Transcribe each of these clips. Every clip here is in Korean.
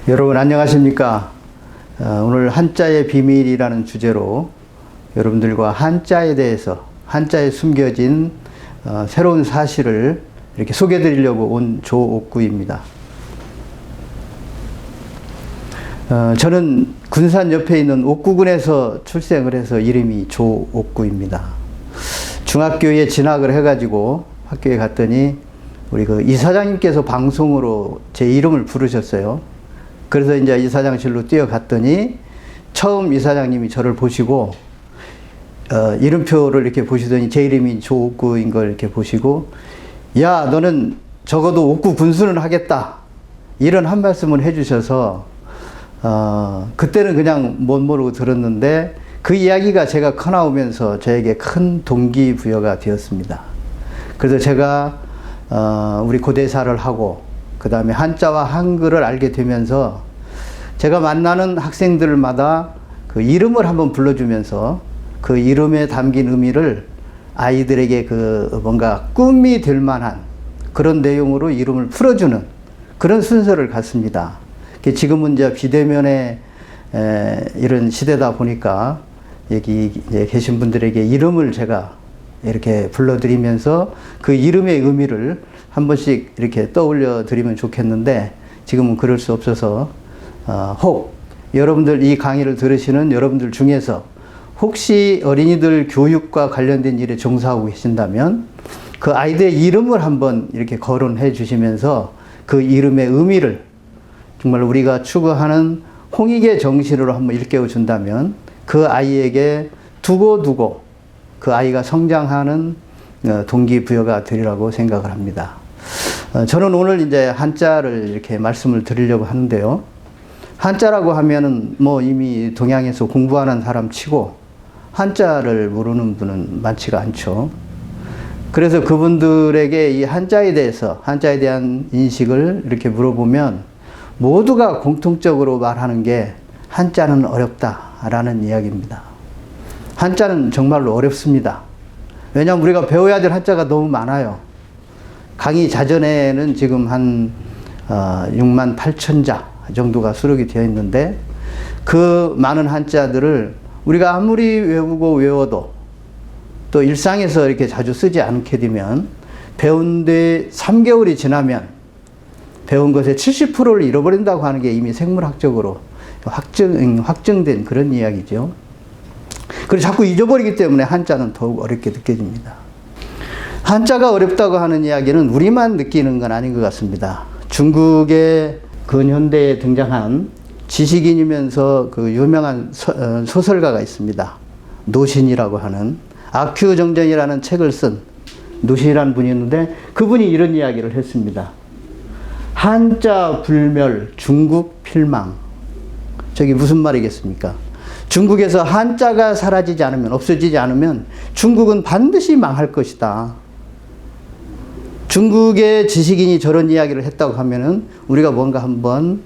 여러분 안녕하십니까? 오늘 한자의 비밀이라는 주제로 여러분들과 한자에 대해서, 한자에 숨겨진 새로운 사실을 이렇게 소개해 드리려고 온 조옥구입니다. 저는 군산 옆에 있는 옥구군에서 출생을 해서 이름이 조옥구입니다. 중학교에 진학을 해가지고 학교에 갔더니 우리 그 이사장님께서 방송으로 제 이름을 부르셨어요. 그래서 이제 이사장실로 뛰어갔더니 처음 이사장님이 저를 보시고 이름표를 이렇게 보시더니 제 이름이 조옥구인 걸 이렇게 보시고, 야, 너는 적어도 옥구 군수는 하겠다, 이런 한 말씀을 해주셔서 그때는 그냥 못 모르고 들었는데 그 이야기가 제가 커나오면서 저에게 큰 동기부여가 되었습니다. 그래서 제가 우리 고대사를 하고 그 다음에 한자와 한글을 알게 되면서 제가 만나는 학생들마다 그 이름을 한번 불러주면서 그 이름에 담긴 의미를 아이들에게 그 뭔가 꿈이 될 만한 그런 내용으로 이름을 풀어주는 그런 순서를 갖습니다. 지금은 이제 비대면의 이런 시대다 보니까 여기 이제 계신 분들에게 이름을 제가 이렇게 불러드리면서 그 이름의 의미를 한 번씩 이렇게 떠올려 드리면 좋겠는데, 지금은 그럴 수 없어서 혹 여러분들 이 강의를 들으시는 여러분들 중에서 혹시 어린이들 교육과 관련된 일에 종사하고 계신다면 그 아이들의 이름을 한번 이렇게 거론해 주시면서 그 이름의 의미를 정말 우리가 추구하는 홍익의 정신으로 한번 일깨워 준다면 그 아이에게 두고두고 그 아이가 성장하는 동기부여가 되리라고 생각을 합니다. 저는 오늘 이제 한자를 이렇게 말씀을 드리려고 하는데요. 한자라고 하면은 뭐 이미 동양에서 공부하는 사람 치고 한자를 모르는 분은 많지가 않죠. 그래서 그분들에게 이 한자에 대해서, 한자에 대한 인식을 이렇게 물어보면 모두가 공통적으로 말하는 게 한자는 어렵다라는 이야기입니다. 한자는 정말로 어렵습니다. 왜냐하면 우리가 배워야 될 한자가 너무 많아요. 강의 자전에는 지금 한 6만 8천 자 정도가 수록이 되어 있는데 그 많은 한자들을 우리가 아무리 외우고 외워도 또 일상에서 이렇게 자주 쓰지 않게 되면 배운 뒤 3개월이 지나면 배운 것의 70%를 잃어버린다고 하는 게 이미 생물학적으로 확정된 그런 이야기죠. 그리고 자꾸 잊어버리기 때문에 한자는 더욱 어렵게 느껴집니다. 한자가 어렵다고 하는 이야기는 우리만 느끼는 건 아닌 것 같습니다. 중국의 근현대에 등장한 지식인이면서 그 유명한 소설가가 있습니다. 노신이라고 하는, 아큐정전이라는 책을 쓴 노신이라는 분이 있는데 그분이 이런 이야기를 했습니다. 한자 불멸, 중국 필망. 저게 무슨 말이겠습니까? 중국에서 한자가 사라지지 않으면, 없어지지 않으면 중국은 반드시 망할 것이다. 중국의 지식인이 저런 이야기를 했다고 하면은 우리가 뭔가 한번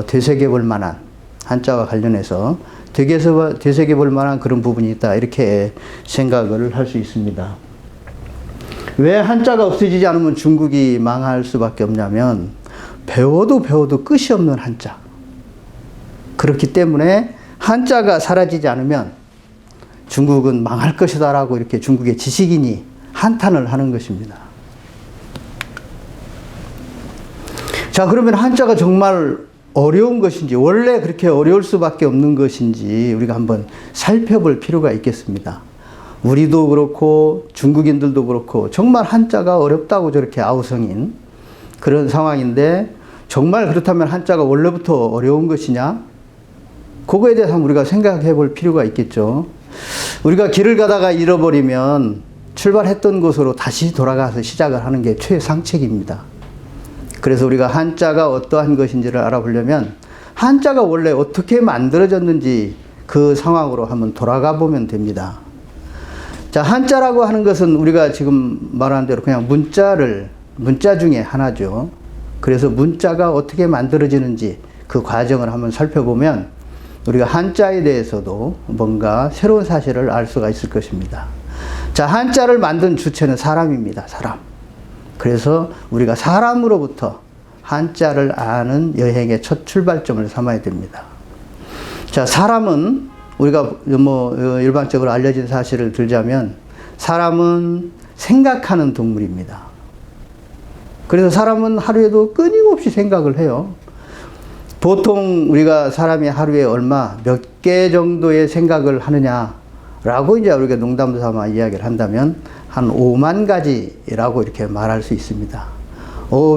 되새겨 볼 만한, 한자와 관련해서 되새겨 볼 만한 그런 부분이 있다, 이렇게 생각을 할 수 있습니다. 왜 한자가 없어지지 않으면 중국이 망할 수밖에 없냐면 배워도 끝이 없는 한자. 그렇기 때문에 한자가 사라지지 않으면 중국은 망할 것이다 라고 이렇게 중국의 지식인이 한탄을 하는 것입니다. 자, 그러면 한자가 정말 어려운 것인지, 원래 그렇게 어려울 수밖에 없는 것인지 우리가 한번 살펴볼 필요가 있겠습니다. 우리도 그렇고 중국인들도 그렇고 정말 한자가 어렵다고 저렇게 아우성인 그런 상황인데, 정말 그렇다면 한자가 원래부터 어려운 것이냐? 그거에 대해서 우리가 생각해 볼 필요가 있겠죠. 우리가 길을 가다가 잃어버리면 출발했던 곳으로 다시 돌아가서 시작을 하는 게 최상책입니다. 그래서 우리가 한자가 어떠한 것인지를 알아보려면 한자가 원래 어떻게 만들어졌는지 그 상황으로 한번 돌아가 보면 됩니다. 자, 한자라고 하는 것은 우리가 지금 말한 대로 그냥 문자 중에 하나죠. 그래서 문자가 어떻게 만들어지는지 그 과정을 한번 살펴보면 우리가 한자에 대해서도 뭔가 새로운 사실을 알 수가 있을 것입니다. 자, 한자를 만든 주체는 사람입니다. 사람. 그래서 우리가 사람으로부터 한자를 아는 여행의 첫 출발점을 삼아야 됩니다. 자, 사람은 우리가 일반적으로 알려진 사실을 들자면 사람은 생각하는 동물입니다. 그래서 사람은 하루에도 끊임없이 생각을 해요. 보통 우리가 사람이 하루에 몇 개 정도의 생각을 하느냐라고 이제 우리가 농담 삼아 이야기를 한다면 한 5만 가지라고 이렇게 말할 수 있습니다.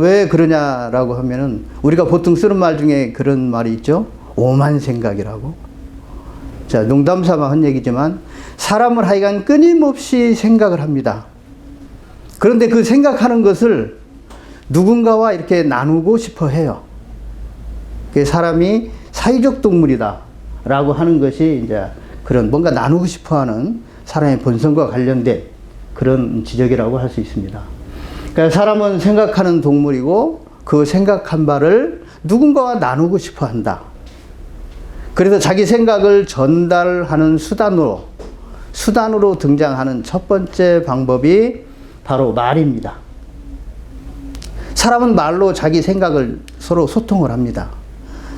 왜 그러냐라고 하면은 우리가 보통 쓰는 말 중에 그런 말이 있죠. 5만 생각이라고. 자, 농담 삼아 한 얘기지만 사람은 하여간 끊임없이 생각을 합니다. 그런데 그 생각하는 것을 누군가와 이렇게 나누고 싶어 해요. 사람이 사회적 동물이다 라고 하는 것이 이제 그런 뭔가 나누고 싶어 하는 사람의 본성과 관련된 그런 지적이라고 할 수 있습니다. 그러니까 사람은 생각하는 동물이고 그 생각한 바를 누군가와 나누고 싶어 한다. 그래서 자기 생각을 전달하는 수단으로 등장하는 첫 번째 방법이 바로 말입니다. 사람은 말로 자기 생각을 서로 소통을 합니다.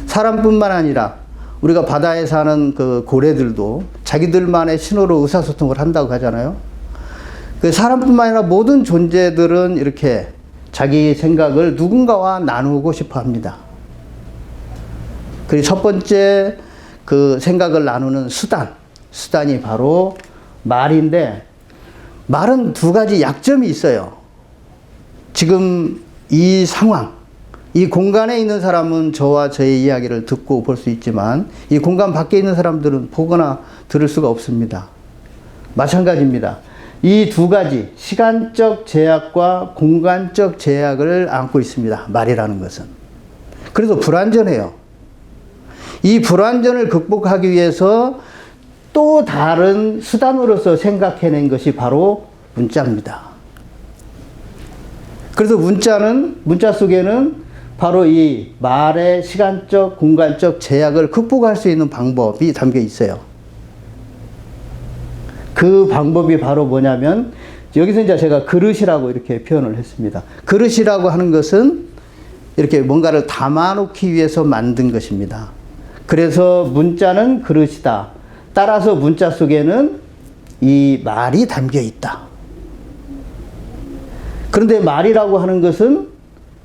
사람뿐만 아니라 우리가 바다에 사는 그 고래들도 자기들만의 신호로 의사소통을 한다고 하잖아요. 그 사람뿐만 아니라 모든 존재들은 이렇게 자기 생각을 누군가와 나누고 싶어 합니다. 그리고 첫 번째 그 생각을 나누는 수단이 바로 말인데, 말은 두 가지 약점이 있어요. 지금 이 상황, 이 공간에 있는 사람은 저와 저의 이야기를 듣고 볼 수 있지만 이 공간 밖에 있는 사람들은 보거나 들을 수가 없습니다. 마찬가지입니다. 이 두 가지 시간적 제약과 공간적 제약을 안고 있습니다. 말이라는 것은. 그래서 불완전해요. 이 불완전을 극복하기 위해서 또 다른 수단으로서 생각해낸 것이 바로 문자입니다. 그래서 문자 속에는 바로 이 말의 시간적, 공간적 제약을 극복할 수 있는 방법이 담겨 있어요. 그 방법이 바로 뭐냐면, 여기서 이제 제가 그릇이라고 이렇게 표현을 했습니다. 그릇이라고 하는 것은 이렇게 뭔가를 담아놓기 위해서 만든 것입니다. 그래서 문자는 그릇이다. 따라서 문자 속에는 이 말이 담겨 있다. 그런데 말이라고 하는 것은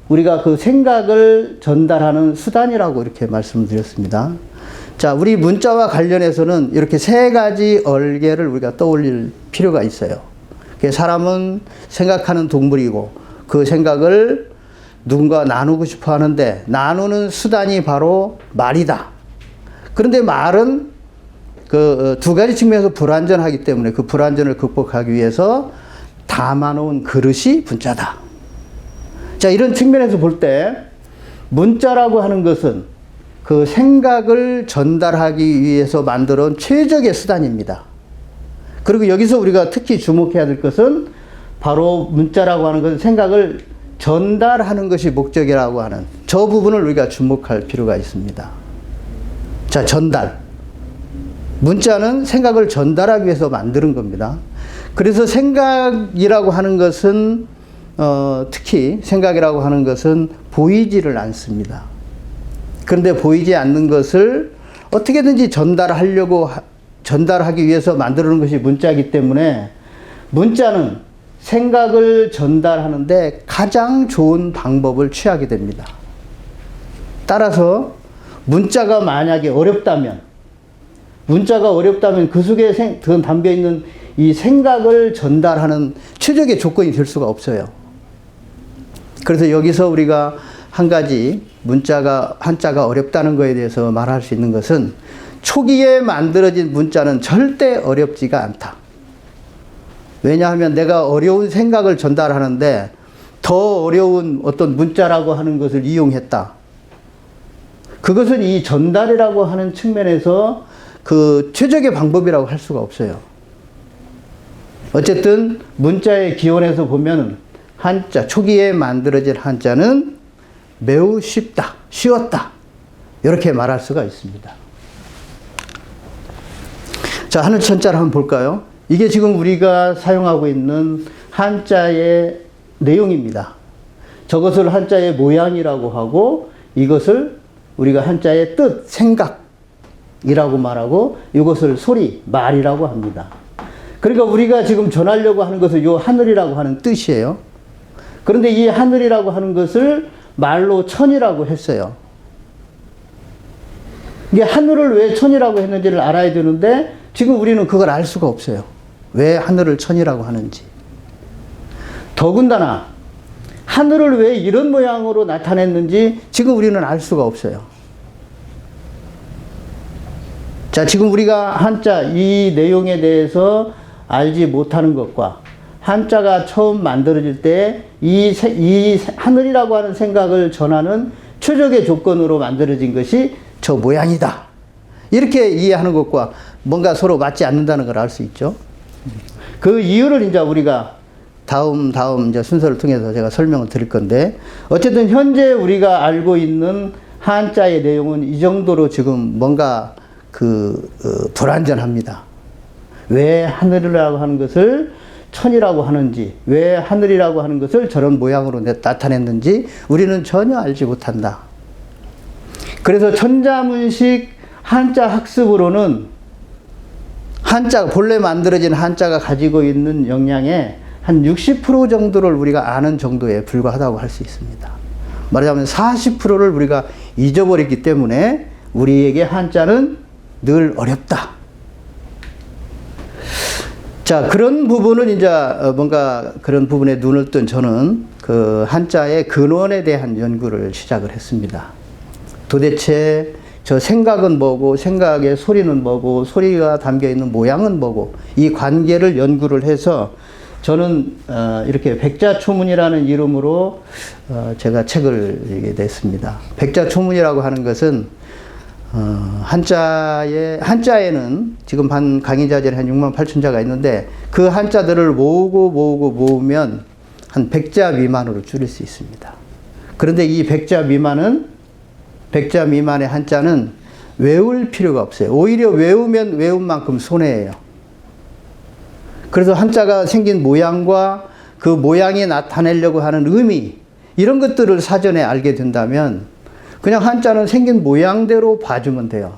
우리가 그 생각을 전달하는 수단이라고 이렇게 말씀드렸습니다. 자, 우리 문자와 관련해서는 이렇게 세 가지 얼개를 우리가 떠올릴 필요가 있어요. 사람은 생각하는 동물이고 그 생각을 누군가 나누고 싶어 하는데 나누는 수단이 바로 말이다. 그런데 말은 그 두 가지 측면에서 불완전하기 때문에 그 불완전을 극복하기 위해서 담아놓은 그릇이 문자다. 자, 이런 측면에서 볼 때 문자라고 하는 것은 그 생각을 전달하기 위해서 만들어 온 최적의 수단입니다. 그리고 여기서 우리가 특히 주목해야 될 것은 바로 문자라고 하는 것은 생각을 전달하는 것이 목적이라고 하는 저 부분을 우리가 주목할 필요가 있습니다. 자, 전달. 문자는 생각을 전달하기 위해서 만드는 겁니다. 그래서 생각이라고 하는 것은 특히 생각이라고 하는 것은 보이지를 않습니다. 그런데 보이지 않는 것을 어떻게든지 전달하기 위해서 만드는 것이 문자이기 때문에 문자는 생각을 전달하는데 가장 좋은 방법을 취하게 됩니다. 따라서 문자가 만약에 어렵다면 그 속에 담겨 있는 이 생각을 전달하는 최적의 조건이 될 수가 없어요. 그래서 여기서 우리가 한 가지 한자가 어렵다는 것에 대해서 말할 수 있는 것은 초기에 만들어진 문자는 절대 어렵지가 않다. 왜냐하면 내가 어려운 생각을 전달하는데 더 어려운 어떤 문자라고 하는 것을 이용했다. 그것은 이 전달이라고 하는 측면에서 그 최적의 방법이라고 할 수가 없어요. 어쨌든 문자의 기원에서 보면 한자, 초기에 만들어진 한자는 매우 쉬웠다. 이렇게 말할 수가 있습니다. 자, 하늘 천자를 한번 볼까요? 이게 지금 우리가 사용하고 있는 한자의 내용입니다. 저것을 한자의 모양이라고 하고 이것을 우리가 한자의 뜻, 생각이라고 말하고 이것을 소리, 말이라고 합니다. 그러니까 우리가 지금 전하려고 하는 것은 이 하늘이라고 하는 뜻이에요. 그런데 이 하늘이라고 하는 것을 말로 천이라고 했어요. 이게 하늘을 왜 천이라고 했는지를 알아야 되는데 지금 우리는 그걸 알 수가 없어요. 왜 하늘을 천이라고 하는지. 더군다나 하늘을 왜 이런 모양으로 나타냈는지 지금 우리는 알 수가 없어요. 자, 지금 우리가 한자 이 내용에 대해서 알지 못하는 것과 한자가 처음 만들어질 때 이 하늘이라고 하는 생각을 전하는 최적의 조건으로 만들어진 것이 저 모양이다. 이렇게 이해하는 것과 뭔가 서로 맞지 않는다는 걸 알 수 있죠. 그 이유를 이제 우리가 다음 이제 순서를 통해서 제가 설명을 드릴 건데, 어쨌든 현재 우리가 알고 있는 한자의 내용은 이 정도로 지금 뭔가 불완전합니다. 왜 하늘이라고 하는 것을 천이라고 하는지, 왜 하늘이라고 하는 것을 저런 모양으로 나타냈는지 우리는 전혀 알지 못한다. 그래서 천자문식 한자 학습으로는 본래 만들어진 한자가 가지고 있는 역량의 한 60% 정도를 우리가 아는 정도에 불과하다고 할 수 있습니다. 말하자면 40%를 우리가 잊어버렸기 때문에 우리에게 한자는 늘 어렵다. 자, 그런 부분은 이제 뭔가 그런 부분에 눈을 뜬 저는 그 한자의 근원에 대한 연구를 시작을 했습니다. 도대체 저 생각은 뭐고, 생각의 소리는 뭐고, 소리가 담겨있는 모양은 뭐고, 이 관계를 연구를 해서 저는 이렇게 백자초문이라는 이름으로 제가 책을 읽게 됐습니다. 백자초문이라고 하는 것은 한자에는 지금 강의자들이 한 6만 8천 자가 있는데 그 한자들을 모으면 한 100자 미만으로 줄일 수 있습니다. 그런데 이 100자 미만의 한자는 외울 필요가 없어요. 오히려 외우면 외운 만큼 손해예요. 그래서 한자가 생긴 모양과 그 모양이 나타내려고 하는 의미, 이런 것들을 사전에 알게 된다면 그냥 한자는 생긴 모양대로 봐주면 돼요.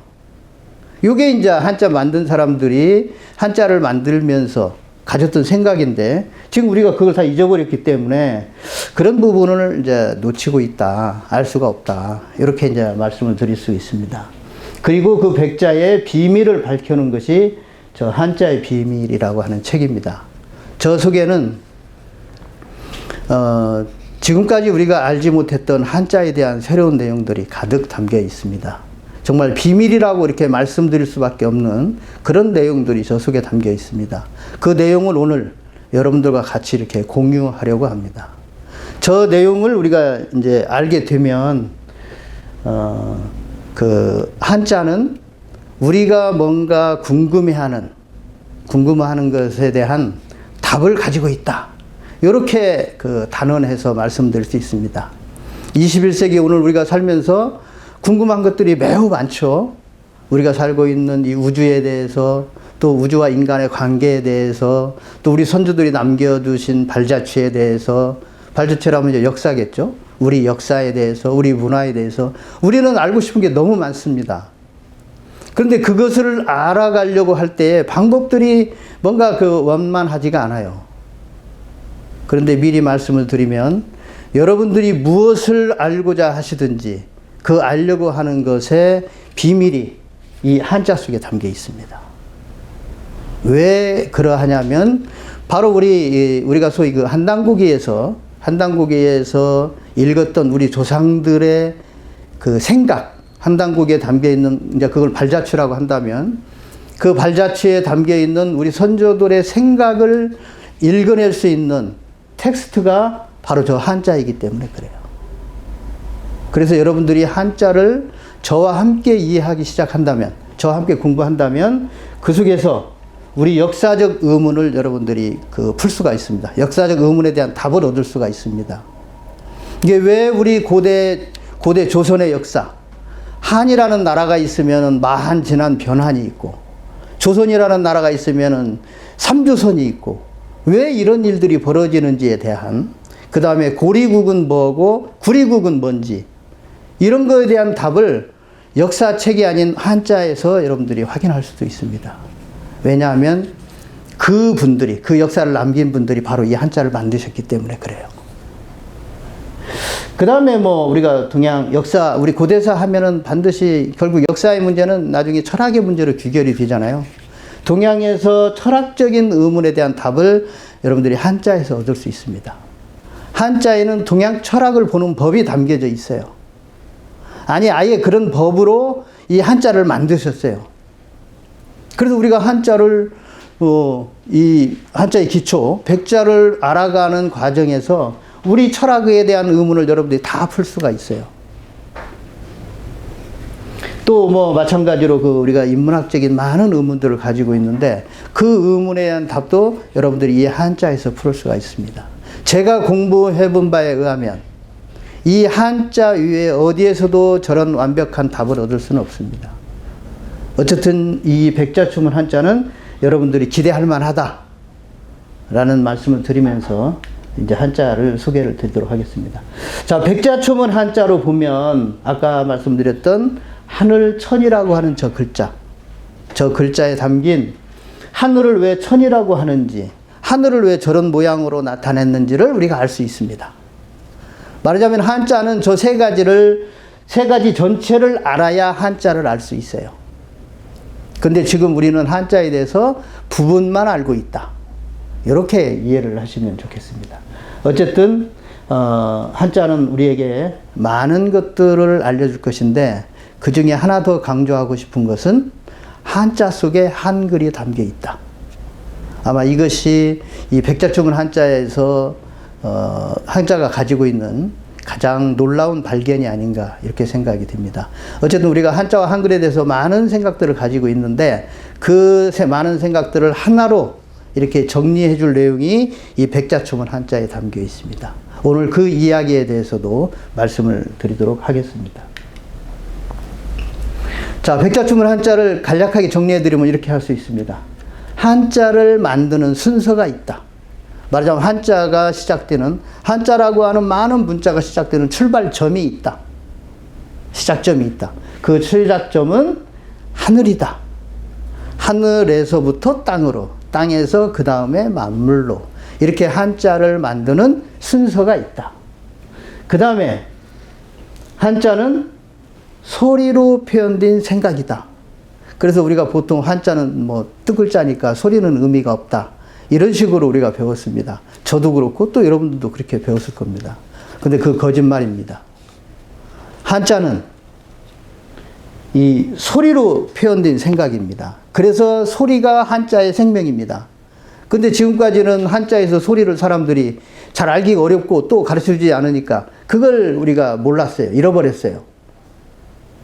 이게 이제 한자 만든 사람들이 한자를 만들면서 가졌던 생각인데 지금 우리가 그걸 다 잊어버렸기 때문에 그런 부분을 이제 놓치고 있다. 알 수가 없다. 이렇게 이제 말씀을 드릴 수 있습니다. 그리고 그 백자의 비밀을 밝혀놓은 것이 저 한자의 비밀이라고 하는 책입니다. 저 속에는 지금까지 우리가 알지 못했던 한자에 대한 새로운 내용들이 가득 담겨 있습니다. 정말 비밀이라고 이렇게 말씀드릴 수밖에 없는 그런 내용들이 저 속에 담겨 있습니다. 그 내용을 오늘 여러분들과 같이 이렇게 공유하려고 합니다. 저 내용을 우리가 이제 알게 되면, 그 한자는 우리가 뭔가 궁금해하는 것에 대한 답을 가지고 있다. 이렇게 단언해서 말씀드릴 수 있습니다. 21세기 오늘 우리가 살면서 궁금한 것들이 매우 많죠. 우리가 살고 있는 이 우주에 대해서, 또 우주와 인간의 관계에 대해서, 또 우리 선조들이 남겨두신 발자취에 대해서, 발자취라면 이제 역사겠죠. 우리 역사에 대해서, 우리 문화에 대해서 우리는 알고 싶은 게 너무 많습니다. 그런데 그것을 알아가려고 할 때 방법들이 뭔가 원만하지가 않아요. 그런데 미리 말씀을 드리면 여러분들이 무엇을 알고자 하시든지 그 알려고 하는 것의 비밀이 이 한자 속에 담겨 있습니다. 왜 그러하냐면 바로 우리가 소위 그 한당고기에서 읽었던 우리 조상들의 그 생각, 한당고기에 담겨 있는, 이제 그걸 발자취라고 한다면 그 발자취에 담겨 있는 우리 선조들의 생각을 읽어낼 수 있는 텍스트가 바로 저 한자이기 때문에 그래요. 그래서 여러분들이 한자를 저와 함께 이해하기 시작한다면, 저와 함께 공부한다면 그 속에서 우리 역사적 의문을 여러분들이 풀 수가 있습니다. 역사적 의문에 대한 답을 얻을 수가 있습니다. 이게 왜 우리 고대 조선의 역사, 한이라는 나라가 있으면 마한 진한 변한이 있고, 조선이라는 나라가 있으면은 삼조선이 있고 왜 이런 일들이 벌어지는지에 대한, 그 다음에 고리국은 뭐고 구리국은 뭔지, 이런 거에 대한 답을 역사책이 아닌 한자에서 여러분들이 확인할 수도 있습니다. 왜냐하면 그 분들이, 그 역사를 남긴 분들이 바로 이 한자를 만드셨기 때문에 그래요. 그 다음에 뭐 우리가 동양 역사, 우리 고대사 하면은 반드시 결국 역사의 문제는 나중에 철학의 문제로 귀결이 되잖아요. 동양에서 철학적인 의문에 대한 답을 여러분들이 한자에서 얻을 수 있습니다. 한자에는 동양 철학을 보는 법이 담겨져 있어요. 아니, 아예 그런 법으로 이 한자를 만드셨어요. 그래서 우리가 한자를, 이 한자의 기초, 백자를 알아가는 과정에서 우리 철학에 대한 의문을 여러분들이 다 풀 수가 있어요. 또 뭐 마찬가지로 우리가 인문학적인 많은 의문들을 가지고 있는데 그 의문에 대한 답도 여러분들이 이 한자에서 풀 수가 있습니다. 제가 공부해 본 바에 의하면 이 한자 위에 어디에서도 저런 완벽한 답을 얻을 수는 없습니다. 어쨌든 이 백자초문 한자는 여러분들이 기대할 만하다 라는 말씀을 드리면서 이제 한자를 소개를 드리도록 하겠습니다. 자, 백자초문 한자로 보면 아까 말씀드렸던 하늘천이라고 하는 저 글자에 담긴 하늘을 왜 천이라고 하는지, 하늘을 왜 저런 모양으로 나타냈는지를 우리가 알 수 있습니다. 말하자면 한자는 저 세 가지 전체를 알아야 한자를 알 수 있어요. 근데 지금 우리는 한자에 대해서 부분만 알고 있다. 이렇게 이해를 하시면 좋겠습니다. 어쨌든 한자는 우리에게 많은 것들을 알려줄 것인데 그 중에 하나 더 강조하고 싶은 것은 한자 속에 한글이 담겨 있다. 아마 이것이 이 백자초문 한자에서 한자가 가지고 있는 가장 놀라운 발견이 아닌가 이렇게 생각이 듭니다. 어쨌든 우리가 한자와 한글에 대해서 많은 생각들을 가지고 있는데 그 많은 생각들을 하나로 이렇게 정리해 줄 내용이 이 백자초문 한자에 담겨 있습니다. 오늘 그 이야기에 대해서도 말씀을 드리도록 하겠습니다. 자, 백자초문 한자를 간략하게 정리해 드리면 이렇게 할 수 있습니다. 한자를 만드는 순서가 있다. 말하자면 한자가 시작되는, 한자라고 하는 많은 문자가 시작되는 출발점이 있다. 시작점이 있다. 그 시작점은 하늘이다. 하늘에서부터 땅으로, 땅에서 그 다음에 만물로, 이렇게 한자를 만드는 순서가 있다. 그 다음에 한자는 소리로 표현된 생각이다. 그래서 우리가 보통 한자는 뭐 뜻글자니까 소리는 의미가 없다. 이런 식으로 우리가 배웠습니다. 저도 그렇고 또 여러분들도 그렇게 배웠을 겁니다. 근데 그 거짓말입니다. 한자는 이 소리로 표현된 생각입니다. 그래서 소리가 한자의 생명입니다. 근데 지금까지는 한자에서 소리를 사람들이 잘 알기가 어렵고 또 가르쳐주지 않으니까 그걸 우리가 몰랐어요. 잃어버렸어요.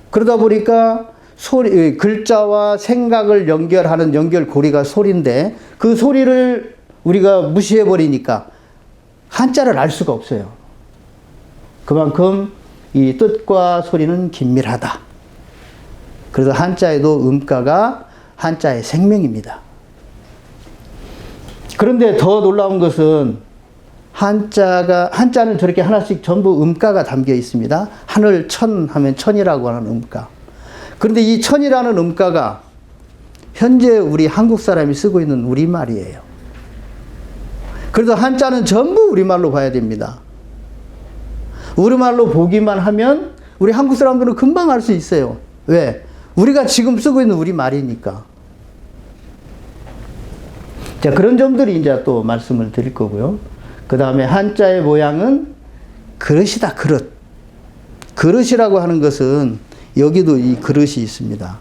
그러다 보니까 글자와 생각을 연결하는 연결고리가 소리인데 그 소리를 우리가 무시해버리니까 한자를 알 수가 없어요. 그만큼 이 뜻과 소리는 긴밀하다. 그래서 한자에도 음가가 한자의 생명입니다. 그런데 더 놀라운 것은 한자는 저렇게 하나씩 전부 음가가 담겨 있습니다. 하늘 천 하면 천이라고 하는 음가. 그런데 이 천이라는 음가가 현재 우리 한국 사람이 쓰고 있는 우리말이에요. 그래서 한자는 전부 우리말로 봐야 됩니다. 우리말로 보기만 하면 우리 한국 사람들은 금방 알 수 있어요. 왜? 우리가 지금 쓰고 있는 우리말이니까. 자, 그런 점들이 이제 또 말씀을 드릴 거고요. 그 다음에 한자의 모양은 그릇이다, 그릇. 그릇이라고 하는 것은 여기도 이 그릇이 있습니다.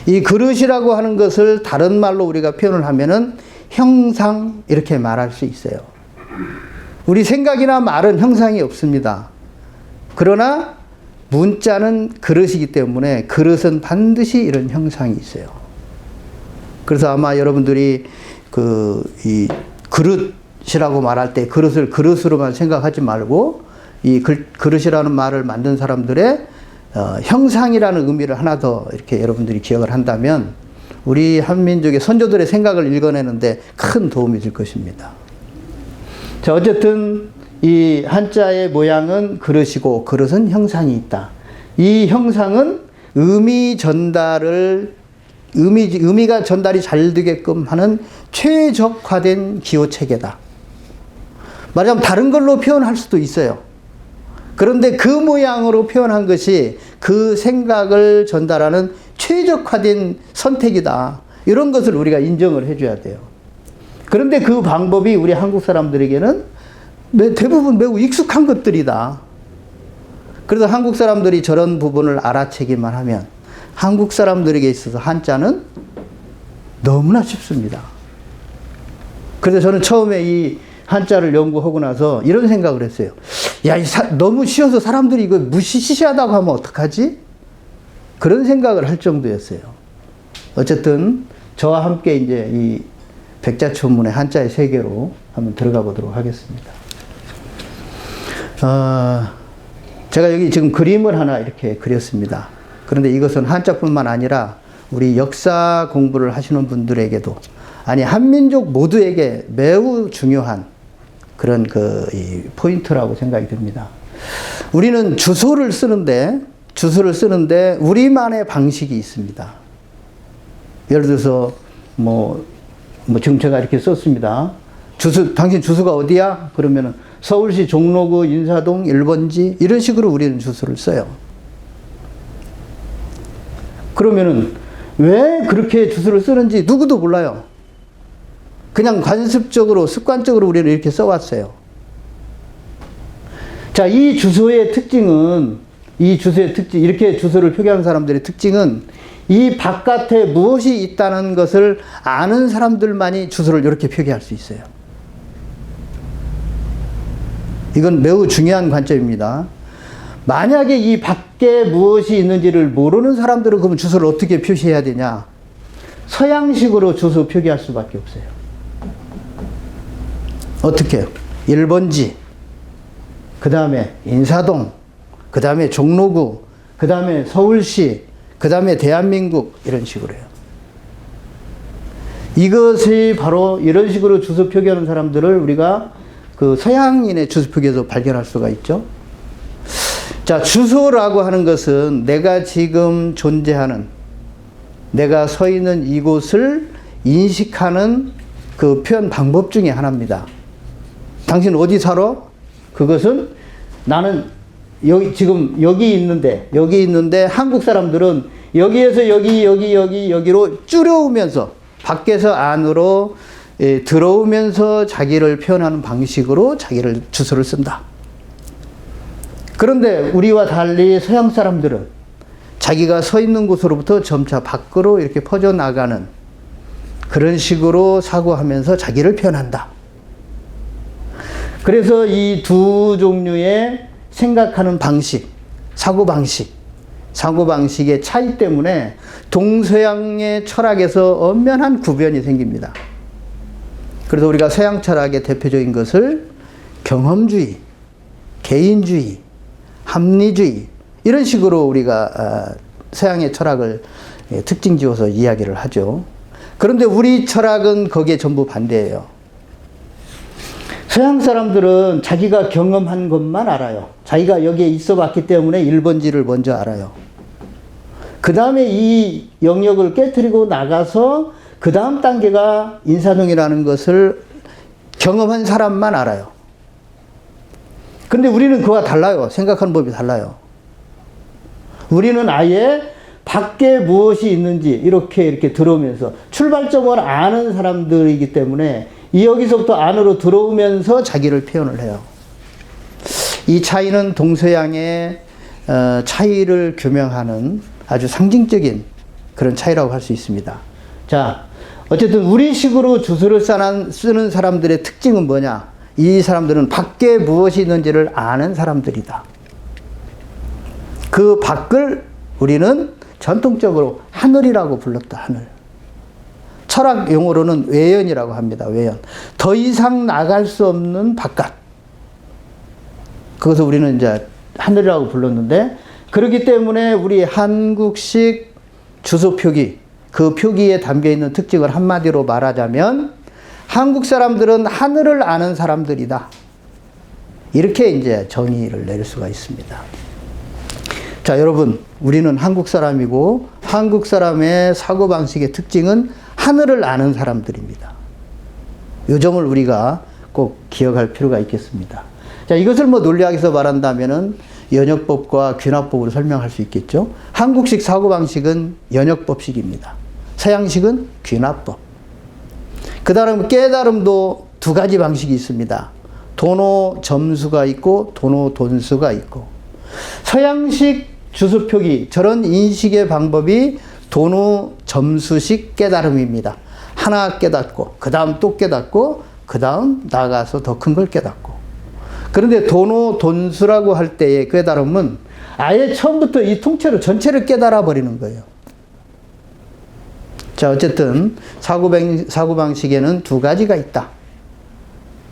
이 그릇이라고 하는 것을 다른 말로 우리가 표현을 하면은 형상, 이렇게 말할 수 있어요. 우리 생각이나 말은 형상이 없습니다. 그러나 문자는 그릇이기 때문에 그릇은 반드시 이런 형상이 있어요. 그래서 아마 여러분들이 이 그릇이라고 말할 때 그릇을 그릇으로만 생각하지 말고 이 그릇이라는 말을 만든 사람들의 형상이라는 의미를 하나 더 이렇게 여러분들이 기억을 한다면 우리 한민족의 선조들의 생각을 읽어내는데 큰 도움이 될 것입니다. 자, 어쨌든 이 한자의 모양은 그릇이고 그릇은 형상이 있다. 이 형상은 의미가 전달이 잘 되게끔 하는 최적화된 기호 체계다. 말하자면 다른 걸로 표현할 수도 있어요. 그런데 그 모양으로 표현한 것이 그 생각을 전달하는 최적화된 선택이다. 이런 것을 우리가 인정을 해줘야 돼요. 그런데 그 방법이 우리 한국 사람들에게는 대부분 매우 익숙한 것들이다. 그래서 한국 사람들이 저런 부분을 알아채기만 하면 한국 사람들에게 있어서 한자는 너무나 쉽습니다. 그래서 저는 처음에 이 한자를 연구하고 나서 이런 생각을 했어요. 야, 너무 쉬워서 사람들이 이거 무시시하다고 하면 어떡하지? 그런 생각을 할 정도였어요. 어쨌든 저와 함께 이제 이 백자천문의 한자의 세계로 한번 들어가 보도록 하겠습니다. 제가 여기 지금 그림을 하나 이렇게 그렸습니다. 그런데 이것은 한자뿐만 아니라 우리 역사 공부를 하시는 분들에게도, 아니 한민족 모두에게 매우 중요한 그런 이 포인트라고 생각이 듭니다. 우리는 주소를 쓰는데 우리만의 방식이 있습니다. 예를 들어서 지금 제가 이렇게 썼습니다. 당신 주소가 어디야? 그러면은 서울시 종로구 인사동 1번지 이런 식으로 우리는 주소를 써요. 그러면은 왜 그렇게 주소를 쓰는지 누구도 몰라요. 그냥 관습적으로, 습관적으로 우리는 이렇게 써왔어요. 자, 이 주소의 특징은, 이렇게 주소를 표기하는 사람들의 특징은 이 바깥에 무엇이 있다는 것을 아는 사람들만이 주소를 이렇게 표기할 수 있어요. 이건 매우 중요한 관점입니다. 만약에 이 밖에 무엇이 있는지를 모르는 사람들은 그러면 주소를 어떻게 표시해야 되냐? 서양식으로 주소 표기할 수밖에 없어요. 어떻게 해요? 1번지, 그 다음에 인사동, 그 다음에 종로구, 그 다음에 서울시, 그 다음에 대한민국, 이런 식으로 해요. 이것이 바로 이런 식으로 주소 표기하는 사람들을 우리가 그 서양인의 주소 표기에서 발견할 수가 있죠. 자, 주소라고 하는 것은 내가 지금 존재하는, 내가 서 있는 이곳을 인식하는 그 표현 방법 중에 하나입니다. 당신 어디 살아? 그것은 나는 지금 여기 있는데 한국 사람들은 여기에서 여기로 줄여오면서 밖에서 안으로 들어오면서 자기를 표현하는 방식으로 자기를 주소를 쓴다. 그런데 우리와 달리 서양 사람들은 자기가 서 있는 곳으로부터 점차 밖으로 이렇게 퍼져나가는 그런 식으로 사고하면서 자기를 표현한다. 그래서 이 두 종류의 생각하는 방식, 사고방식의 차이 때문에 동서양의 철학에서 엄연한 구변이 생깁니다. 그래서 우리가 서양 철학의 대표적인 것을 경험주의, 개인주의, 합리주의 이런 식으로 우리가 서양의 철학을 특징 지어서 이야기를 하죠. 그런데 우리 철학은 거기에 전부 반대예요. 서양 사람들은 자기가 경험한 것만 알아요. 자기가 여기에 있어 봤기 때문에 1번지를 먼저 알아요. 그 다음에 이 영역을 깨트리고 나가서 그 다음 단계가 인사동이라는 것을 경험한 사람만 알아요. 근데 우리는 그와 달라요. 생각하는 법이 달라요. 우리는 아예 밖에 무엇이 있는지 이렇게 들어오면서 출발점을 아는 사람들이기 때문에 여기서부터 안으로 들어오면서 자기를 표현을 해요. 이 차이는 동서양의 차이를 규명하는 아주 상징적인 그런 차이라고 할 수 있습니다. 자, 어쨌든 우리식으로 주소를 쓰는 사람들의 특징은 뭐냐? 이 사람들은 밖에 무엇이 있는지를 아는 사람들이다. 그 밖을 우리는 전통적으로 하늘이라고 불렀다. 하늘. 철학 용어로는 외연이라고 합니다. 외연. 더 이상 나갈 수 없는 바깥. 그것을 우리는 이제 하늘이라고 불렀는데, 그렇기 때문에 우리 한국식 주소 표기, 그 표기에 담겨 있는 특징을 한마디로 말하자면 한국 사람들은 하늘을 아는 사람들이다. 이렇게 이제 정의를 내릴 수가 있습니다. 자, 여러분, 우리는 한국 사람이고 한국 사람의 사고방식의 특징은 하늘을 아는 사람들입니다. 이 점을 우리가 꼭 기억할 필요가 있겠습니다. 자, 이것을 뭐 논리학에서 말한다면은 연역법과 귀납법으로 설명할 수 있겠죠. 한국식 사고방식은 연역법식입니다. 서양식은 귀납법. 그 다음 깨달음도 두 가지 방식이 있습니다. 도노 점수가 있고 도노 돈수가 있고, 서양식 주수표기, 저런 인식의 방법이 도노 점수식 깨달음입니다. 하나 깨닫고 그 다음 또 깨닫고 그 다음 나아가서 더 큰 걸 깨닫고. 그런데 도노 돈수라고 할 때의 깨달음은 아예 처음부터 이 통째로 전체를 깨달아 버리는 거예요. 자, 어쨌든 사고방식에는 두 가지가 있다.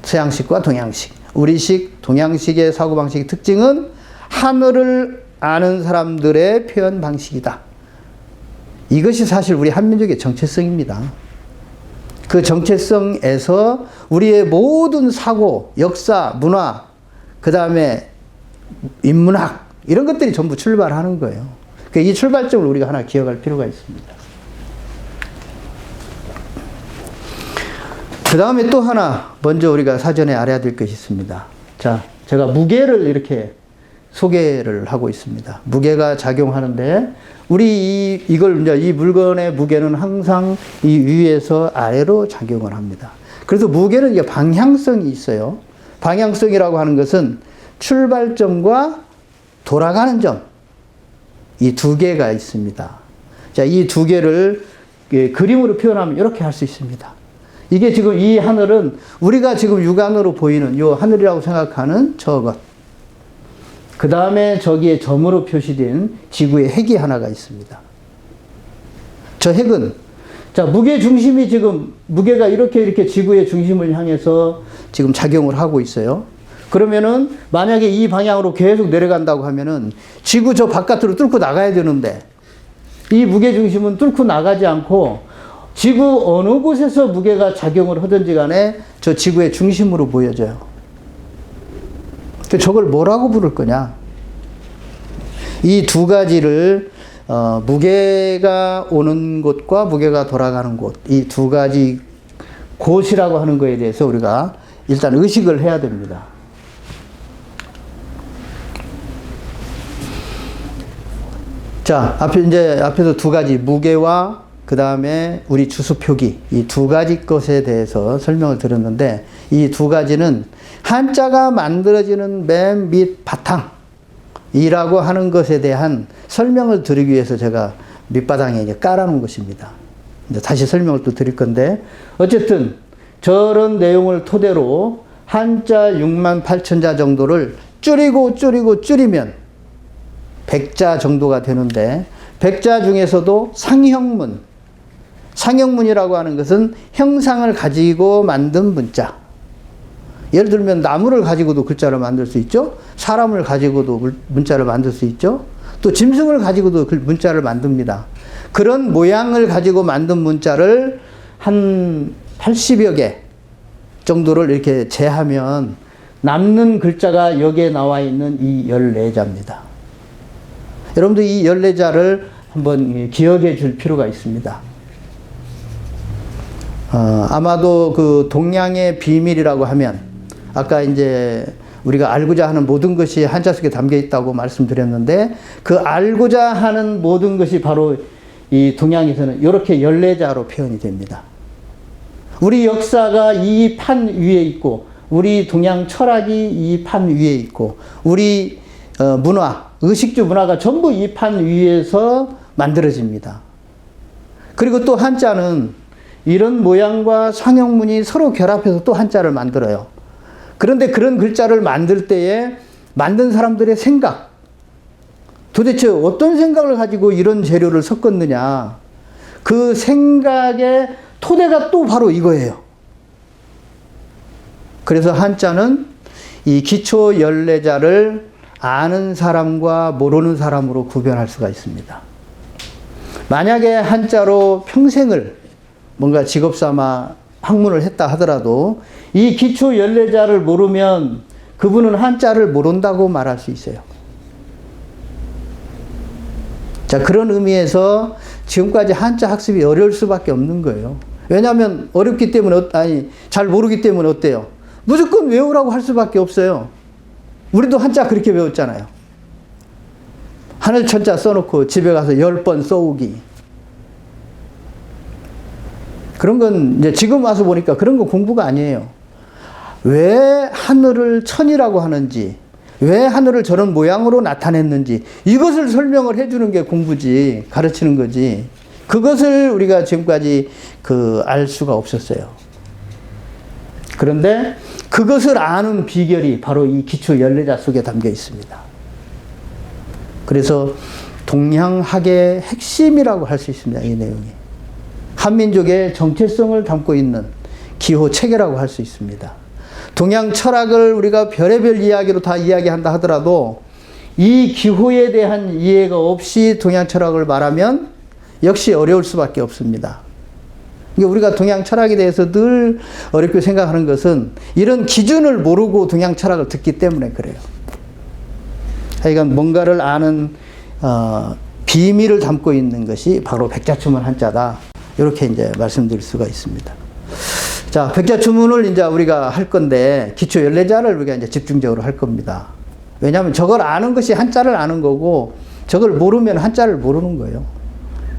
서양식과 동양식. 우리식, 동양식의 사고방식의 특징은 하늘을 아는 사람들의 표현 방식이다. 이것이 사실 우리 한민족의 정체성입니다. 그 정체성에서 우리의 모든 사고, 역사, 문화, 그 다음에 인문학, 이런 것들이 전부 출발하는 거예요. 이 출발점을 우리가 하나 기억할 필요가 있습니다. 그 다음에 또 하나 먼저 우리가 사전에 알아야 될 것이 있습니다. 자, 제가 무게를 이렇게 소개를 하고 있습니다. 무게가 작용하는데 이걸 이제 이 물건의 무게는 항상 이 위에서 아래로 작용을 합니다. 그래서 무게는 이제 방향성이 있어요. 방향성이라고 하는 것은 출발점과 돌아가는 점, 이 두 개가 있습니다. 자, 이 두 개를 그림으로 표현하면 이렇게 할 수 있습니다. 이게 지금 이 하늘은 우리가 지금 육안으로 보이는 이 하늘이라고 생각하는 저것. 그 다음에 저기에 점으로 표시된 지구의 핵이 하나가 있습니다. 저 핵은, 자, 무게 중심이 지금, 무게가 이렇게 지구의 중심을 향해서 지금 작용을 하고 있어요. 그러면은 만약에 이 방향으로 계속 내려간다고 하면은 지구 저 바깥으로 뚫고 나가야 되는데 이 무게 중심은 뚫고 나가지 않고 지구 어느 곳에서 무게가 작용을 하든지 간에 저 지구의 중심으로 보여져요. 저걸 뭐라고 부를 거냐? 이 두 가지를 무게가 오는 곳과 무게가 돌아가는 곳, 이 두 가지 곳이라고 하는 거에 대해서 우리가 일단 의식을 해야 됩니다. 자, 앞에서 두 가지 무게와 그 다음에 우리 주수표기, 이 두 가지 것에 대해서 설명을 드렸는데, 이 두 가지는 한자가 만들어지는 맨 밑 바탕이라고 하는 것에 대한 설명을 드리기 위해서 제가 밑바닥에 이제 깔아놓은 것입니다. 이제 다시 설명을 또 드릴 건데, 어쨌든 저런 내용을 토대로 한자 68,000자 정도를 줄이면 100자 정도가 되는데, 100자 중에서도 상형문이라고 하는 것은 형상을 가지고 만든 문자. 예를 들면 나무를 가지고도 글자를 만들 수 있죠. 사람을 가지고도 문자를 만들 수 있죠. 또 짐승을 가지고도 문자를 만듭니다. 그런 모양을 가지고 만든 문자를 한 80여 개 정도를 이렇게 재하면 남는 글자가 여기에 나와 있는 이 14자입니다. 여러분들 이 14자를 한번 기억해 줄 필요가 있습니다. 아마도 그 동양의 비밀이라고 하면, 아까 이제 우리가 알고자 하는 모든 것이 한자 속에 담겨 있다고 말씀드렸는데, 그 알고자 하는 모든 것이 바로 이 동양에서는 이렇게 14자로 표현이 됩니다. 우리 역사가 이 판 위에 있고, 우리 동양 철학이 이 판 위에 있고, 우리 문화, 의식주 문화가 전부 이 판 위에서 만들어집니다. 그리고 또 한자는 이런 모양과 상형문이 서로 결합해서 또 한자를 만들어요. 그런데 그런 글자를 만들 때에 만든 사람들의 생각, 도대체 어떤 생각을 가지고 이런 재료를 섞었느냐, 그 생각의 토대가 또 바로 이거예요. 그래서 한자는 이 기초 14자를 아는 사람과 모르는 사람으로 구별할 수가 있습니다. 만약에 한자로 평생을 뭔가 직업 삼아 학문을 했다 하더라도 이 기초 14자를 모르면 그분은 한자를 모른다고 말할 수 있어요. 자, 그런 의미에서 지금까지 한자 학습이 어려울 수밖에 없는 거예요. 왜냐하면 어렵기 때문에, 잘 모르기 때문에 어때요? 무조건 외우라고 할 수밖에 없어요. 우리도 한자 그렇게 배웠잖아요. 하늘 천자 써놓고 집에 가서 10번 써오기. 그런 건 이제 지금 와서 보니까 그런 건 공부가 아니에요. 왜 하늘을 천이라고 하는지, 왜 하늘을 저런 모양으로 나타냈는지 이것을 설명을 해주는 게 공부지, 가르치는 거지. 그것을 우리가 지금까지 알 수가 없었어요. 그런데 그것을 아는 비결이 바로 이 기초 14자 속에 담겨 있습니다. 그래서 동양학의 핵심이라고 할 수 있습니다. 이 내용이. 한민족의 정체성을 담고 있는 기호 체계라고 할 수 있습니다. 동양 철학을 우리가 별의별 이야기로 다 이야기한다 하더라도 이 기호에 대한 이해가 없이 동양 철학을 말하면 역시 어려울 수밖에 없습니다. 우리가 동양 철학에 대해서 늘 어렵게 생각하는 것은 이런 기준을 모르고 동양 철학을 듣기 때문에 그래요. 하여간 뭔가를 아는 비밀을 담고 있는 것이 바로 백자추문 한자다. 이렇게 이제 말씀드릴 수가 있습니다. 자, 백자추문을 이제 우리가 할 건데 기초 14자를 우리가 이제 집중적으로 할 겁니다. 왜냐하면 저걸 아는 것이 한자를 아는 거고 저걸 모르면 한자를 모르는 거예요.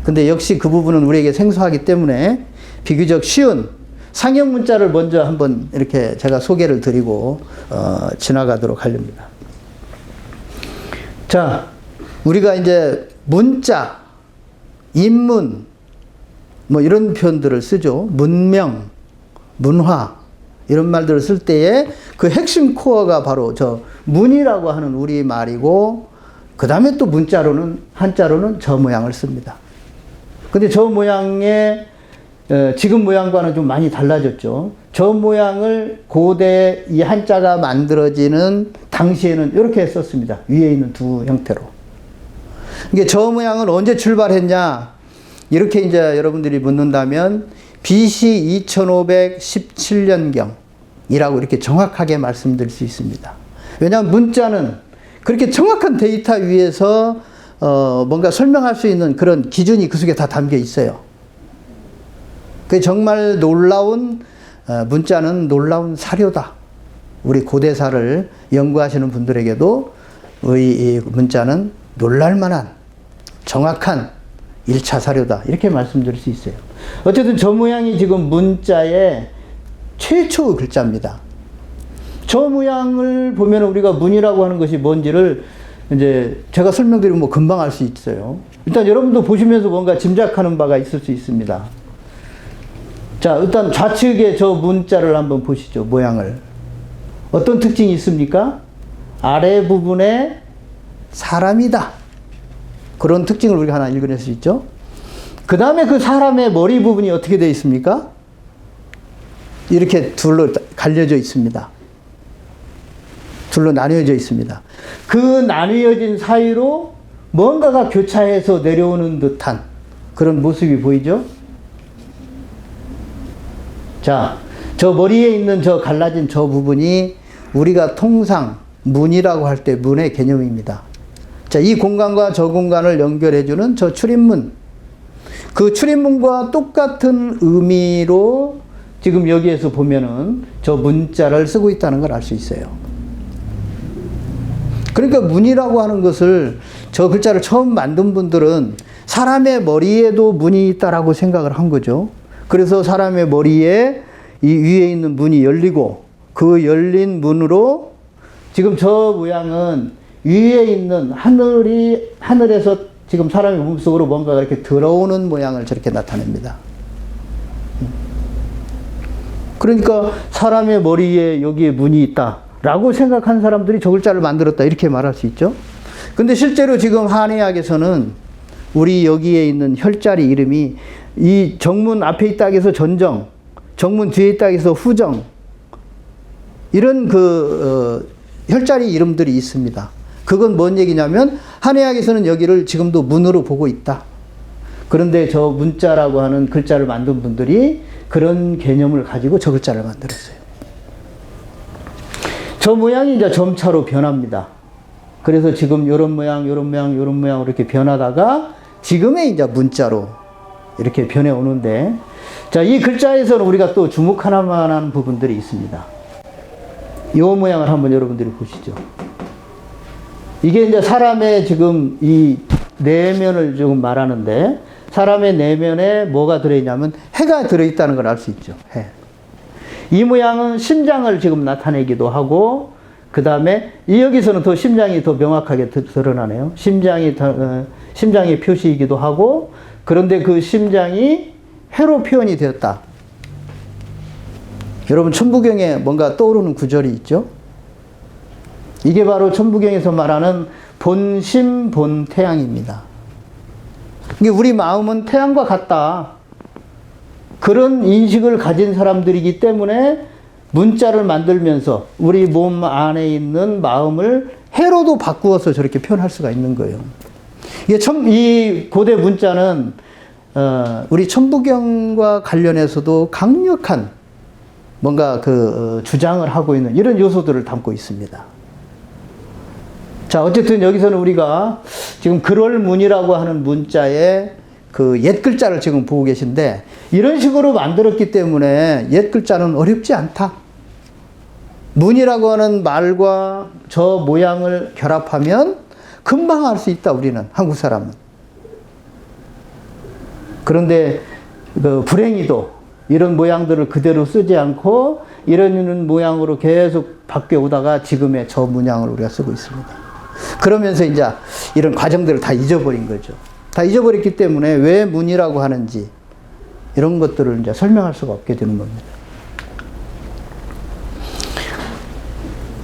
근데 역시 그 부분은 우리에게 생소하기 때문에 비교적 쉬운 상형 문자를 먼저 한번 이렇게 제가 소개를 드리고 지나가도록 하렵니다. 자, 우리가 이제 문자, 인문, 뭐 이런 표현들을 쓰죠. 문명, 문화, 이런 말들을 쓸 때에 그 핵심 코어가 바로 저 문이라고 하는 우리 말이고, 그 다음에 또 문자로는, 한자로는 저 모양을 씁니다. 근데 저 모양의, 지금 모양과는 좀 많이 달라졌죠. 저 모양을 고대 이 한자가 만들어지는 당시에는 이렇게 썼습니다. 위에 있는 두 형태로. 이게 저 모양은 언제 출발했냐? 이렇게 이제 여러분들이 묻는다면 BC 2517년경이라고 이렇게 정확하게 말씀드릴 수 있습니다. 왜냐하면 문자는 그렇게 정확한 데이터 위에서 뭔가 설명할 수 있는 그런 기준이 그 속에 다 담겨 있어요. 그 정말 놀라운 문자는 놀라운 사료다. 우리 고대사를 연구하시는 분들에게도 이 문자는 놀랄만한 정확한 1차 사료다. 이렇게 말씀드릴 수 있어요. 어쨌든 저 모양이 지금 문자의 최초의 글자입니다. 저 모양을 보면 우리가 문이라고 하는 것이 뭔지를 이제 제가 설명드리면 뭐 금방 알 수 있어요. 일단 여러분도 보시면서 뭔가 짐작하는 바가 있을 수 있습니다. 자, 일단 좌측에 저 문자를 한번 보시죠. 모양을. 어떤 특징이 있습니까? 아래 부분에 사람이다. 그런 특징을 우리가 하나 읽어낼 수 있죠. 그 다음에 그 사람의 머리 부분이 어떻게 되어 있습니까? 이렇게 둘로 갈려져 있습니다. 둘로 나뉘어져 있습니다. 그 나뉘어진 사이로 뭔가가 교차해서 내려오는 듯한 그런 모습이 보이죠? 자, 저 머리에 있는 저 갈라진 저 부분이 우리가 통상 문이라고 할 때 문의 개념입니다. 자, 이 공간과 저 공간을 연결해주는 저 출입문. 그 출입문과 똑같은 의미로 지금 여기에서 보면은 저 문자를 쓰고 있다는 걸 알 수 있어요. 그러니까 문이라고 하는 것을 저 글자를 처음 만든 분들은 사람의 머리에도 문이 있다라고 생각을 한 거죠. 그래서 사람의 머리에 이 위에 있는 문이 열리고 그 열린 문으로 지금 저 모양은 위에 있는 하늘에서 지금 사람의 몸속으로 뭔가가 이렇게 들어오는 모양을 저렇게 나타냅니다. 그러니까 사람의 머리에 여기에 문이 있다라고 생각한 사람들이 저 글자를 만들었다 이렇게 말할 수 있죠. 근데 실제로 지금 한의학에서는 우리 여기에 있는 혈자리 이름이 이 정문 앞에 있다 해서 전정, 정문 뒤에 있다 해서 후정, 이런 혈자리 이름들이 있습니다. 그건 뭔 얘기냐면 한의학에서는 여기를 지금도 문으로 보고 있다. 그런데 저 문자라고 하는 글자를 만든 분들이 그런 개념을 가지고 저 글자를 만들었어요. 저 모양이 이제 점차로 변합니다. 그래서 지금 요런 모양, 요런 모양, 요런 모양으로 이렇게 변하다가 지금의 이제 문자로 이렇게 변해 오는데, 자, 이 글자에서는 우리가 또 주목할 만한 부분들이 있습니다. 요 모양을 한번 여러분들이 보시죠. 이게 이제 사람의 지금 이 내면을 지금 말하는데, 사람의 내면에 뭐가 들어있냐면 해가 들어있다는 걸 알 수 있죠. 해. 이 모양은 심장을 지금 나타내기도 하고, 그 다음에 여기서는 더 심장이 더 명확하게 드러나네요. 심장의 표시이기도 하고, 그런데 그 심장이 해로 표현이 되었다. 여러분 천부경에 뭔가 떠오르는 구절이 있죠? 이게 바로 천부경에서 말하는 본심 본태양입니다. 이게 우리 마음은 태양과 같다. 그런 인식을 가진 사람들이기 때문에 문자를 만들면서 우리 몸 안에 있는 마음을 해로도 바꾸어서 저렇게 표현할 수가 있는 거예요. 이게 이 고대 문자는 우리 천부경과 관련해서도 강력한 뭔가 주장을 하고 있는 이런 요소들을 담고 있습니다. 자, 어쨌든 여기서는 우리가 지금 글월문이라고 하는 문자의 그 옛 글자를 지금 보고 계신데, 이런 식으로 만들었기 때문에 옛 글자는 어렵지 않다. 문이라고 하는 말과 저 모양을 결합하면 금방 할 수 있다, 우리는, 한국 사람은. 그런데 불행히도 이런 모양들을 그대로 쓰지 않고 이런 모양으로 계속 바뀌어 오다가 지금의 저 문양을 우리가 쓰고 있습니다. 그러면서 이제 이런 과정들을 다 잊어버린 거죠. 다 잊어버렸기 때문에 왜 문이라고 하는지 이런 것들을 이제 설명할 수가 없게 되는 겁니다.